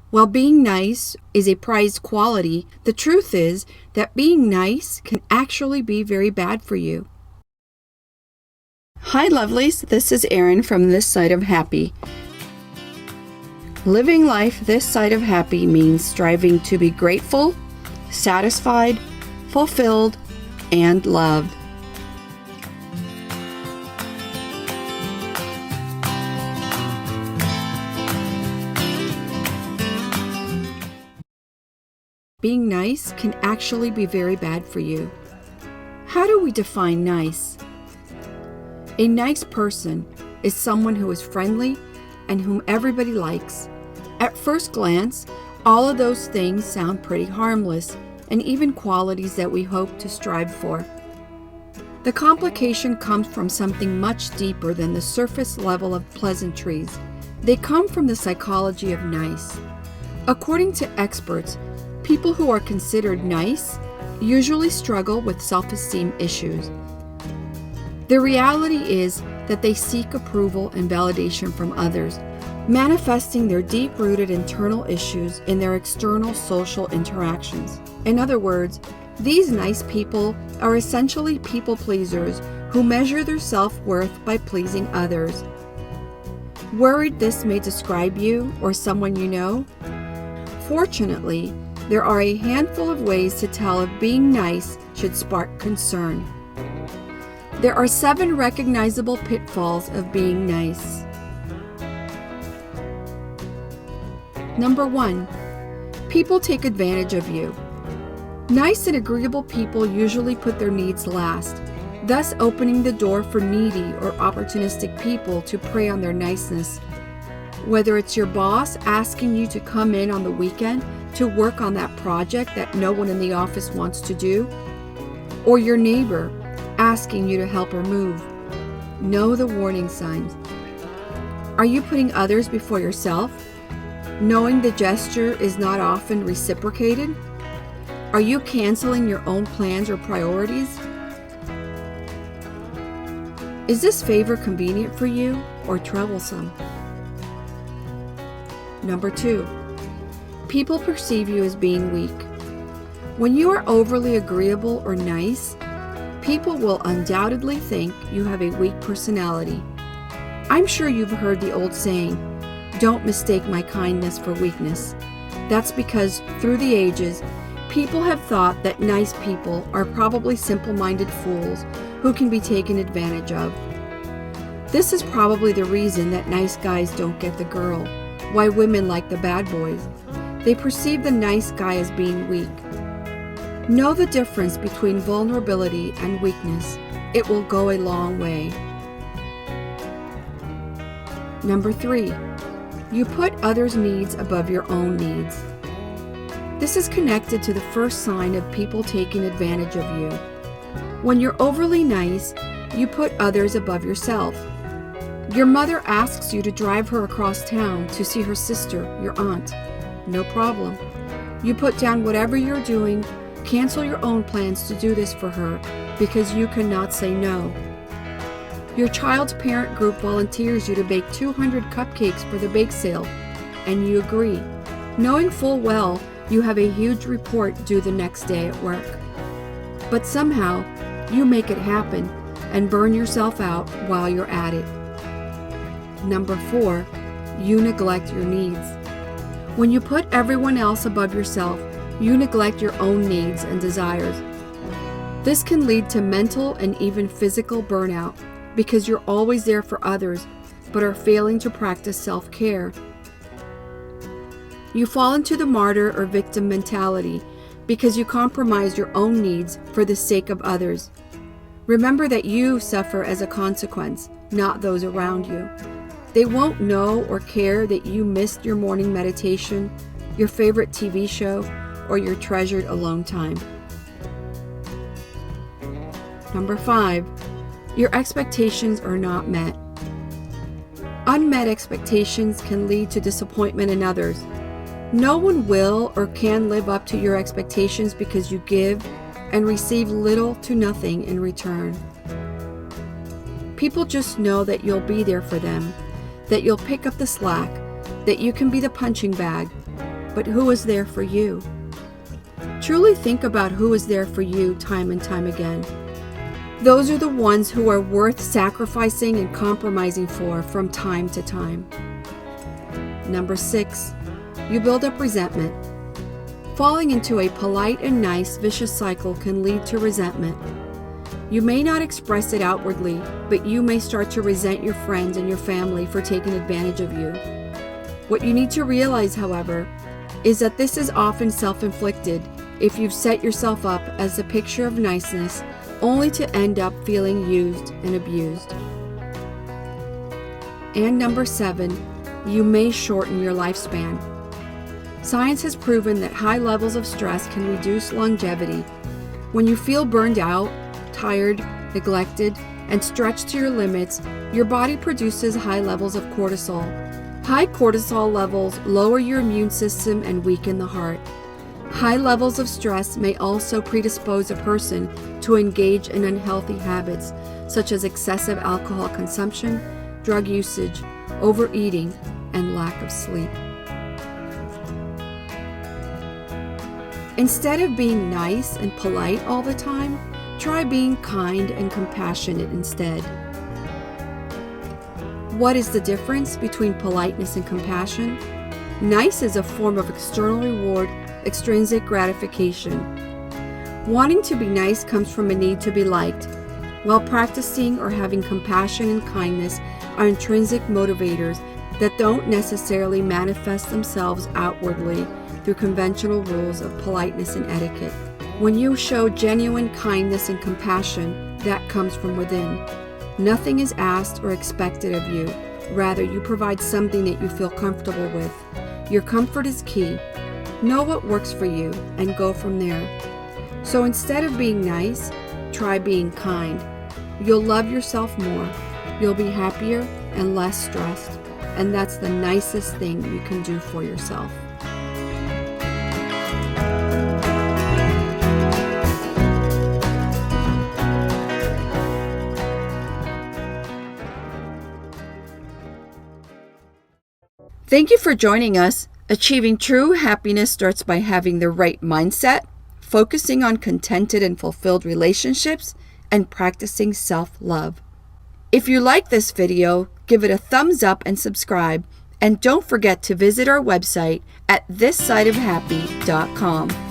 While being nice is a prized quality, the truth is that being nice can actually be very bad for you. Hi, lovelies. This is Erin from This Side of Happy. Living life this side of happy means striving to be grateful, satisfied, fulfilled, and loved. Being nice can actually be very bad for you. How do we define nice? A nice person is someone who is friendly and whom everybody likes. At first glance, all of those things sound pretty harmless and even qualities that we hope to strive for. The complication comes from something much deeper than the surface level of pleasantries. They come from the psychology of nice. According to experts, people who are considered nice usually struggle with self-esteem issues. The reality is that they seek approval and validation from others, manifesting their deep-rooted internal issues in their external social interactions. In other words, these nice people are essentially people pleasers who measure their self-worth by pleasing others. Worried this may describe you or someone you know? Fortunately, there are a handful of ways to tell if being nice should spark concern. There are 7 recognizable pitfalls of being nice. Number 1, people take advantage of you. Nice and agreeable people usually put their needs last, thus opening the door for needy or opportunistic people to prey on their niceness. Whether it's your boss asking you to come in on the weekend to work on that project that no one in the office wants to do, or your neighbor asking you to help her move. Know the warning signs. Are you putting others before yourself, knowing the gesture is not often reciprocated? Are you canceling your own plans or priorities? Is this favor convenient for you or troublesome? Number 2, people perceive you as being weak. When you are overly agreeable or nice, people will undoubtedly think you have a weak personality. I'm sure you've heard the old saying, "Don't mistake my kindness for weakness." That's because through the ages, people have thought that nice people are probably simple-minded fools who can be taken advantage of. This is probably the reason that nice guys don't get the girl, why women like the bad boys. They perceive the nice guy as being weak. Know the difference between vulnerability and weakness. It will go a long way. Number 3, you put others' needs above your own needs. This is connected to the first sign of people taking advantage of you. When you're overly nice, you put others above yourself. Your mother asks you to drive her across town to see her sister, your aunt. No problem. You put down whatever you're doing, cancel your own plans to do this for her because you cannot say no. Your child's parent group volunteers you to bake 200 cupcakes for the bake sale, and you agree, knowing full well you have a huge report due the next day at work. But somehow, you make it happen and burn yourself out while you're at it. Number 4, you neglect your needs. When you put everyone else above yourself, you neglect your own needs and desires. This can lead to mental and even physical burnout because you're always there for others but are failing to practice self-care. You fall into the martyr or victim mentality because you compromise your own needs for the sake of others. Remember that you suffer as a consequence, not those around you. They won't know or care that you missed your morning meditation, your favorite TV show, or your treasured alone time. Number 5, your expectations are not met. Unmet expectations can lead to disappointment in others. No one will or can live up to your expectations because you give and receive little to nothing in return. People just know that you'll be there for them, that you'll pick up the slack, that you can be the punching bag. but who is there for you? Truly think about who is there for you time and time again. Those are the ones who are worth sacrificing and compromising for from time to time. Number 6, you build up resentment. Falling into a polite and nice vicious cycle can lead to resentment. You may not express it outwardly, but you may start to resent your friends and your family for taking advantage of you. What you need to realize, however, is that this is often self-inflicted if you've set yourself up as a picture of niceness only to end up feeling used and abused. And number 7, you may shorten your lifespan. Science has proven that high levels of stress can reduce longevity. When you feel burned out, tired, neglected, and stretched to your limits, your body produces high levels of cortisol. High cortisol levels lower your immune system and weaken the heart. High levels of stress may also predispose a person to engage in unhealthy habits such as excessive alcohol consumption, drug usage, overeating, and lack of sleep. Instead of being nice and polite all the time, try being kind and compassionate instead. What is the difference between politeness and compassion? Nice is a form of external reward, extrinsic gratification. Wanting to be nice comes from a need to be liked, while practicing or having compassion and kindness are intrinsic motivators that don't necessarily manifest themselves outwardly through conventional rules of politeness and etiquette. When you show genuine kindness and compassion, that comes from within. Nothing is asked or expected of you. Rather, you provide something that you feel comfortable with. Your comfort is key. Know what works for you and go from there. So instead of being nice, try being kind. You'll love yourself more. You'll be happier and less stressed. And that's the nicest thing you can do for yourself. Thank you for joining us. Achieving true happiness starts by having the right mindset, focusing on contented and fulfilled relationships, and practicing self-love. If you like this video, give it a thumbs up and subscribe. And don't forget to visit our website at thissideofhappy.com.